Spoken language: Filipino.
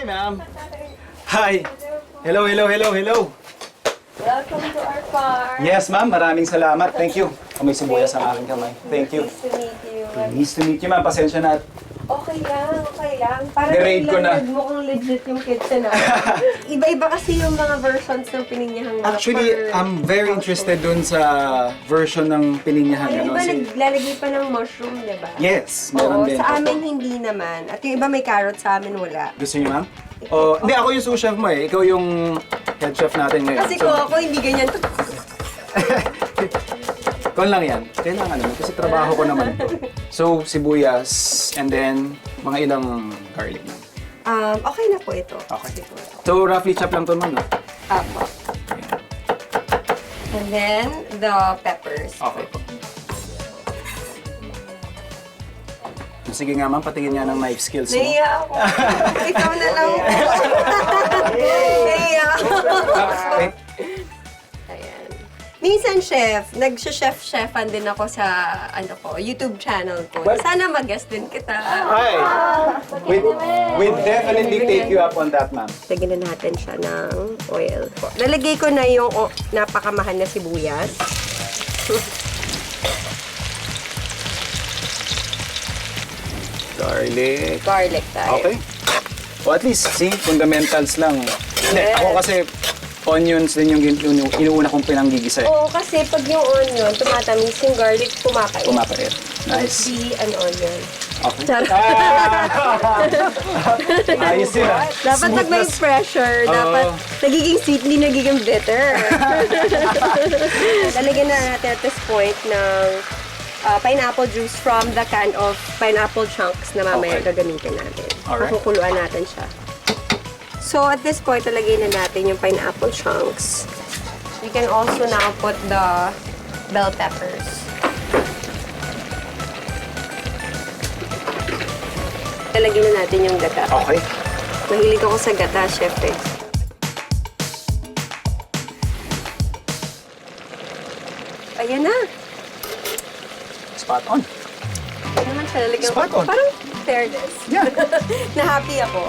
ma'am. Hi. Hello, hello, hello, hello. Welcome to our farm. Yes, ma'am. Maraming salamat. Thank you. May sibuyas ang aking kamay. Thank you. Nice to meet you. Nice to meet you, ma'am. Pasensya na. Okay lang, okay lang. Parang Ni-raid ko na. mukhang legit yung kitchen na. Iba-iba kasi yung mga versions ng pininyahang mga Actually, per I'm very interested dun sa version ng pininyahan. Yung Ano, iba si... naglalagay pa ng mushroom, di ba? Yes, Oo, meron din. sa amin hindi naman. At yung iba may carrot, sa amin wala. Gusto niyo, ma'am? O, hindi, ako yung sous chef mo eh. Ikaw yung head chef natin ngayon. Kasi kung ako hindi ganyan. Kon lang yan. Kailangan naman kasi trabaho ko naman to. So, sibuyas and then mga ilang garlic na. Okay na po ito. Okay. Siguro. So, roughly chop lang to, ma'am, no? Apo. And then, the peppers. Okay po. Sige nga, ma'am, patingin nga ng knife skills mo. Naiya ako. Ikaw na lang po. Naiya ako. Wait. Ayan. Minsan, chef, nag-chef-chefan din ako sa YouTube channel ko. Well, Sana mag-guest din kita. Hi! We'd definitely take you up on that, ma'am. Lagyan na natin siya ng oil. Nalagay ko na yung napakamahal na sibuyas. Garlic. Garlic tayo. Okay. O at least, see, fundamentals lang. Hindi, Yes. ako kasi onions din yung inuuna kong pinanggigisa. Oo, kasi pag yung onion, tumatamis, yung garlic pumapait. Pumapait. Nice. Be an onion. Okay. Charot. Ayos yun ah. Dapat pag may pressure, dapat nagiging sweet, hindi nagiging bitter. Lalagyan na natin at this point ng pineapple juice from the can of pineapple chunks na mamaya Okay. gagamitin natin. Alright. Pakukuluan natin siya. So at this point, lalagay na natin yung pineapple chunks. You can also now put the bell peppers. Lalagyan na natin yung gata. Okay. Mahilig ako sa gata, chef eh. Ayan na. Spot on. Ano naman siya lalagyan ko? Spot on. Parang fairness. Yeah. Na-happy ako.